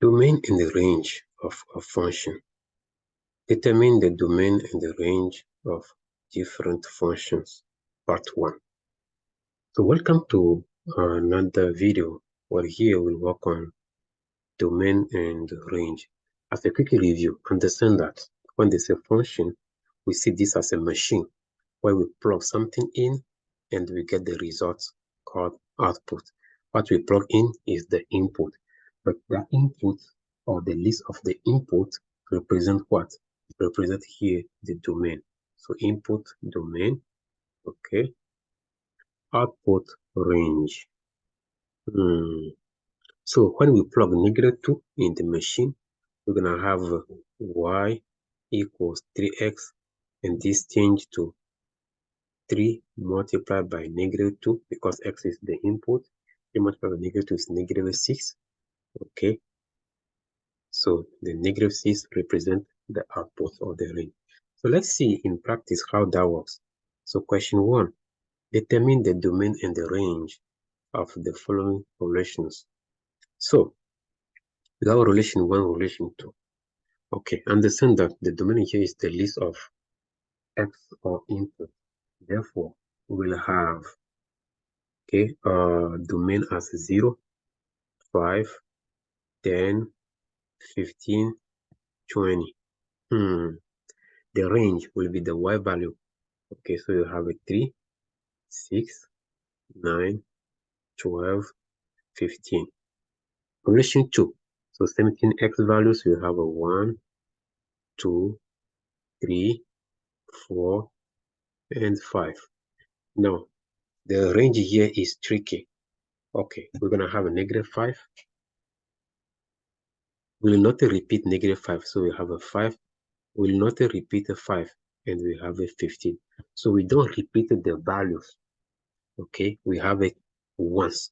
Domain and the range of a function. Determine the domain and the range of different functions. Part 1. So welcome to another video where here we'll work on domain and range. As a quick review, understand that when they say function, we see this as a machine where we plug something in and we get the result called output. What we plug in is the input, but the input or the list of the input represent what? Represent here the domain. So input domain, okay. Output range. So when we plug -2 in the machine, we're gonna have y equals 3x, and this change to 3 multiplied by -2 because x is the input. 3 multiplied by -2 is -6. Okay. So the -6 represent the output of the range. So let's see in practice how that works. So question 1, determine the domain and the range of the following relations. So we have relation 1, relation 2. Okay, understand that the domain here is the list of x or input. Therefore, we will have domain as 0, 5, 10, 15, 20. The range will be the y value. Okay, so you have a 3, 6, 9, 12, 15. Relation 2. So 17x values, you have a 1, 2, 3, 4, and 5. Now, the range here is tricky. Okay, we're going to have a -5. We will not repeat -5, so we have a 5. We will not repeat a 5, and we have a 15. So we don't repeat the values. Okay, we have it once.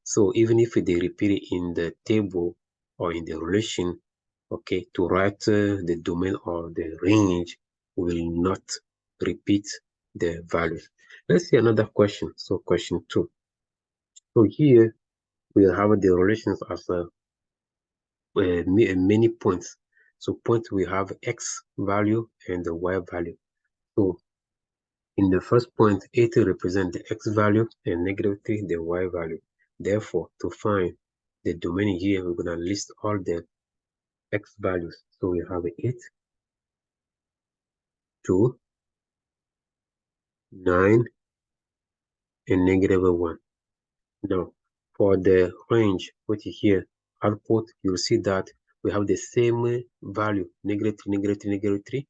So even if they repeat it in the table or in the relation, okay, to write the domain or the range, we will not repeat the values. Let's see another question. So question 2. So here we have the relations as many points. So point we have x value and the y value. So in the first point, 80 represents the x value and -3 the y value. Therefore, to find the domain here, we're going to list all the x values. So we have 8, 2, 9, and -1. Now, for the range, which is here, output, you'll see that we have the same value, -3, -3,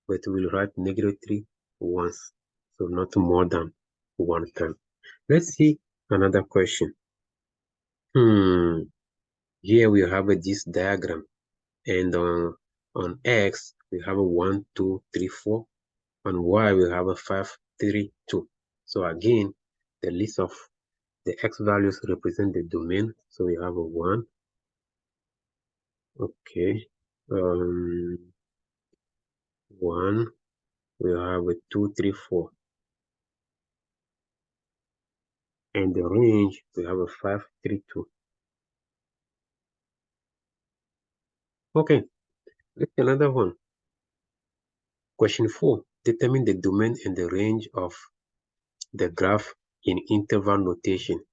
but we'll write -3 once. So not more than one time. Let's see another question. Here we have this diagram, and on x we have a 1, 2, 3, 4. On y we have a 5, 3, 2. So again, the list of the x values represent the domain. So we have a 1. Okay. 1. We have a 2, 3, 4. And the range we have a 5, 3, 2. Okay, let's see another one. Question 4. Determine the domain and the range of the graph in interval notation.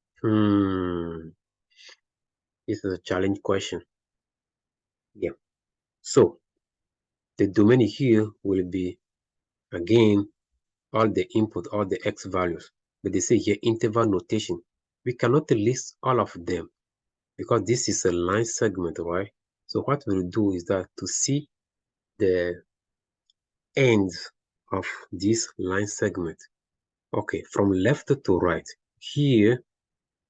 This is a challenge question. Yeah. So the domain here will be, again, all the input, all the x values. But they say here interval notation. We cannot list all of them because this is a line segment, right? So what we'll do is that to see the ends of this line segment. Okay, from left to right. Here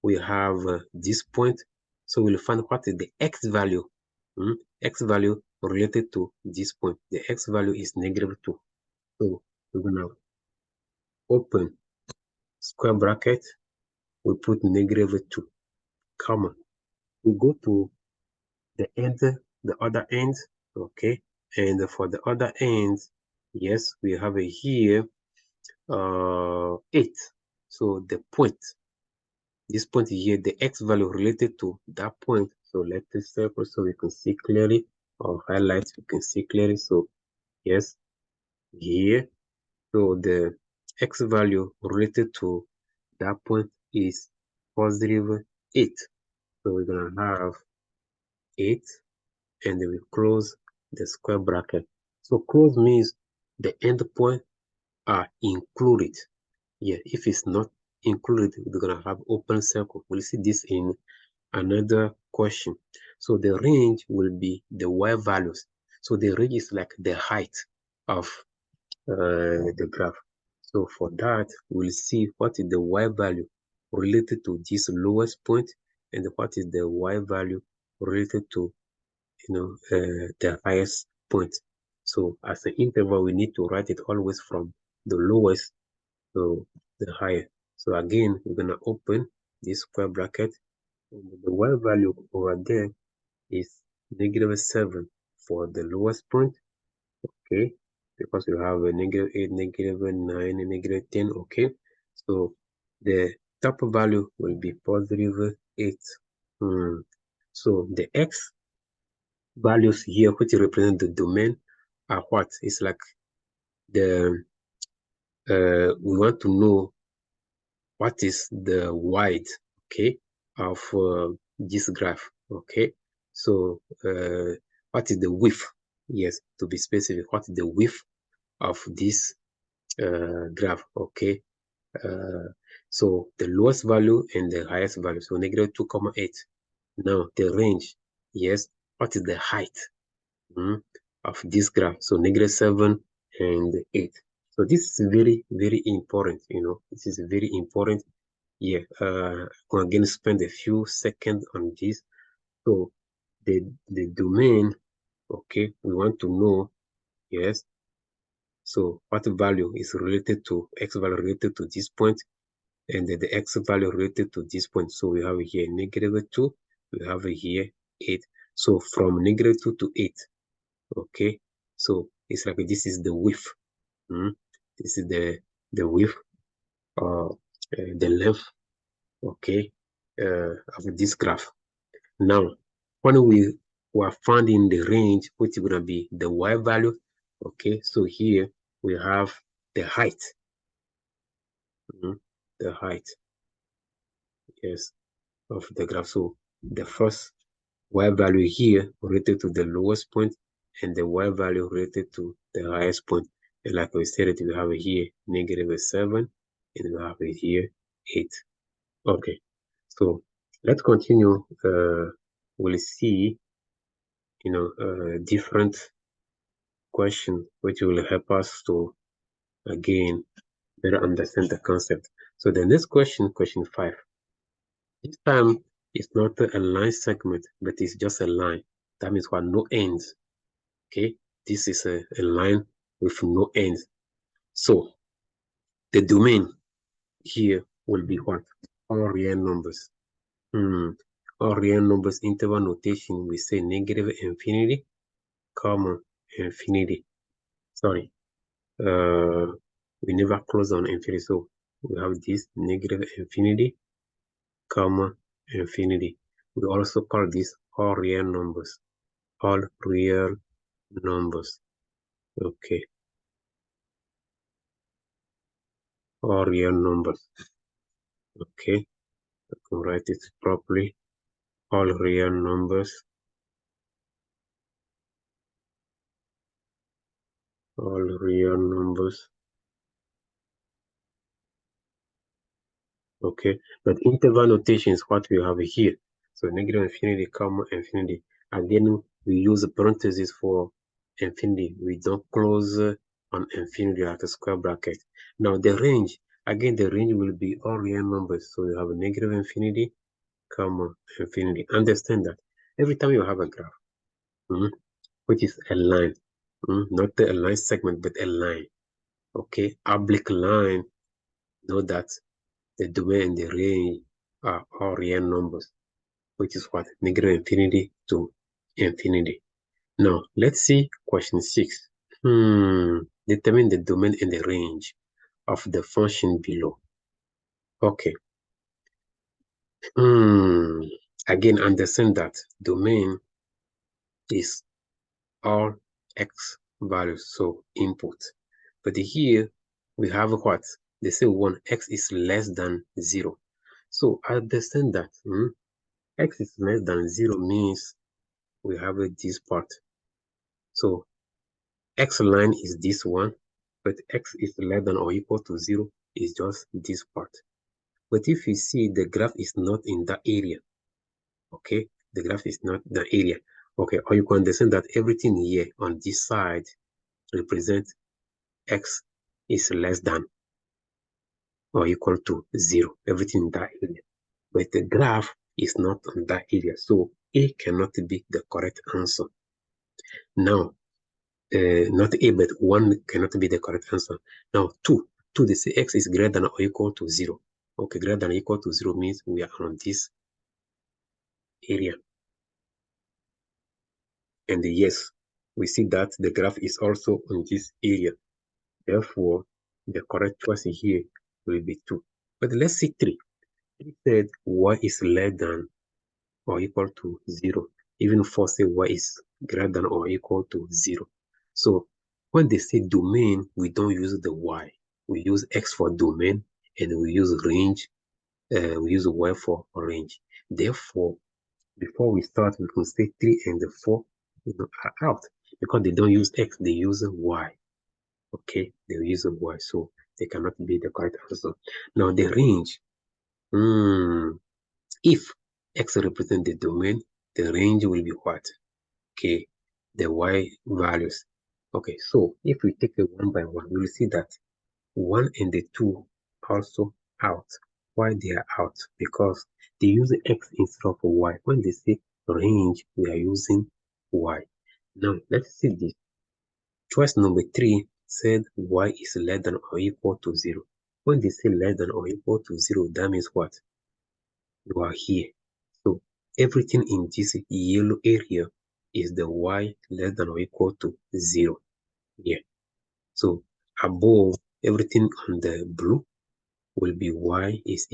we have this point. So we'll find what is the x value. X value related to this point. The x value is -2. So we're gonna open square bracket. We put -2, comma. We go to the end, the other end. Okay, and for the other end, yes, we have a here 8. So the point, this point here, the x value related to that point So let this circle so we can see clearly, or highlight we can see clearly. So yes, here, so the x value related to that point is positive 8. So we're gonna have 8, and then we close the square bracket. So close means the endpoint are included. Yeah, if it's not included, we're gonna have open circle. We'll see this in another question. So the range will be the y values. So the range is like the height of the graph. So for that, we'll see what is the y value related to this lowest point, and what is the y value related to the highest point. So as an interval, we need to write it always from the lowest to the higher. So again, we're gonna open this square bracket, and the y value over there is -7 for the lowest point, okay? Because you have a -8, -9, and -10, okay? So the top value will be +8. So the x values here, which represent the domain, are what? It's like the we want to know what is the width, okay, of this graph, okay? So what is the width? Yes, to be specific, what is the width of this graph, okay? So the lowest value and the highest value, so -2,8. Now the range, yes, what is the height of this graph? So -7 and 8. So this is very, very important, this is very important. Yeah, I'm again spend a few seconds on this. So the domain, okay, we want to know, yes, so what value is related to x value related to this point, and the x value related to this point. So we have here -2, we have here 8. So from -2 to 8, okay, so it's like this is the width. This is the width, the length, okay, of this graph. Now, when we are finding the range, which is gonna be the y value, okay, so here we have the height, the height, yes, of the graph. So the first y value here related to the lowest point, and the y value related to the highest point. And like we said, we have here -7, and we have here 8. Okay, so let's continue. We'll see, different question which will help us to again better understand the concept. So the next question, question 5. This time it's not a line segment, but it's just a line. That means what? No ends. Okay, this is a line with no ends. So the domain here will be what? All real numbers. All real numbers interval notation, we say -infinity, comma, infinity. Sorry. We never close on infinity, so we have this -infinity, comma, infinity. We also call this all real numbers. All real numbers. Okay. All real numbers. Okay. I can write it properly. All real numbers. All real numbers. Okay, but interval notation is what we have here. So -infinity, comma, infinity. Again, we use a parenthesis for infinity. We don't close on infinity like a square bracket. Now the range, again, the range will be all real numbers. So you have a -infinity, comma, infinity. Understand that every time you have a graph, which is a line, not a line segment, but a line. Okay, oblique line, know that the domain and the range are all real numbers, which is what? -infinity to infinity. Now, let's see question 6. Determine the domain and the range of the function below. Okay. Again, understand that domain is all x values, so input. But here we have what? They say when x is less than 0. So understand that x is less than 0 means we have this part. So x line is this one, but x is less than or equal to 0 is just this part. But if you see the graph is not in that area, okay, the graph is not the area, okay, or you can understand that everything here on this side represents x is less than or equal to 0, everything in that area. But the graph is not on that area, so A cannot be the correct answer. Now, not A, but 1 cannot be the correct answer. Now, 2, they say x is greater than or equal to 0. Okay, greater than or equal to 0 means we are on this area. And yes, we see that the graph is also on this area. Therefore, the correct choice here will be 2. But let's see 3. It said y is less than or equal to 0. Even 4 say y is greater than or equal to 0. So when they say domain, we don't use the y. We use x for domain, and we use range. We use y for range. Therefore, before we start, we can say 3 and the 4 are out because they don't use x, they use y. Okay, they use y, so they cannot be the correct answer. Now the range. If x represents the domain, the range will be what? Okay, the y values. Okay, so if we take it one by one, we will see that 1 and the 2 also out. Why they are out? Because they use x instead of y. When they say range, we are using y. Now, let's see this. Choice number 3 said y is less than or equal to 0. When they say less than or equal to 0, that means what? You are here. So everything in this yellow area is the y less than or equal to 0. Yeah. So above everything on the blue will be y is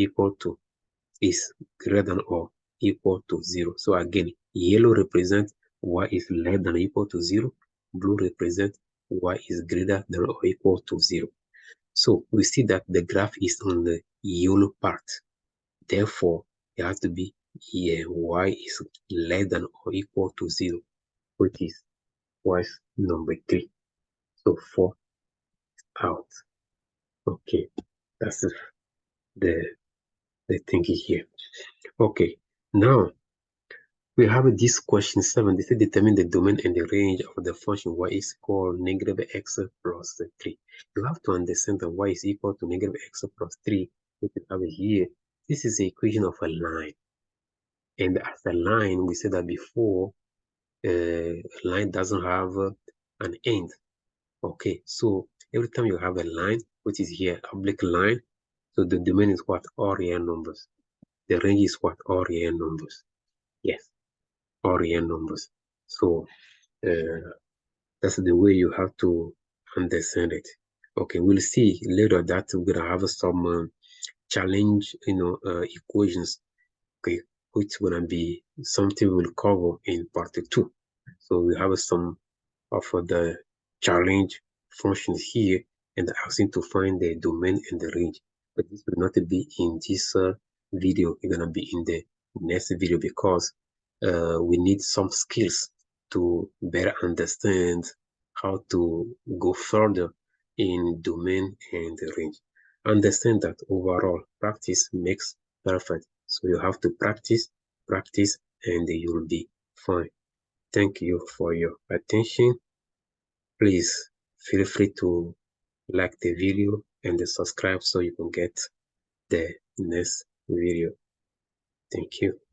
greater than or equal to 0. So again, yellow represents y is less than or equal to 0. Blue represents y is greater than or equal to 0. So we see that the graph is on the yellow part. Therefore, it has to be here y is less than or equal to 0, which is choice number 3. So 4 out. Okay, that's the thing here. Okay, now we have this question 7. They say determine the domain and the range of the function y is equal to negative x plus 3. You have to understand that y is equal to negative x plus 3, which we have here. This is the equation of a line. And as a line, we said that before, a line doesn't have an end. Okay, so every time you have a line, which is here, oblique line, so the domain is what? All real numbers. The range is what? All real numbers. Yes, all real numbers. So that's the way you have to understand it. Okay, we'll see later that we're gonna have some challenge, equations. Okay, which gonna be something we'll cover in part 2. So we have some of the challenge functions here and asking to find the domain and the range. But this will not be in this video. It's gonna be in the next video because we need some skills to better understand how to go further in domain and range. Understand that overall practice makes perfect. So you have to practice, and you will be fine. Thank you for your attention. Please feel free to like the video and subscribe so you can get the next video. Thank you.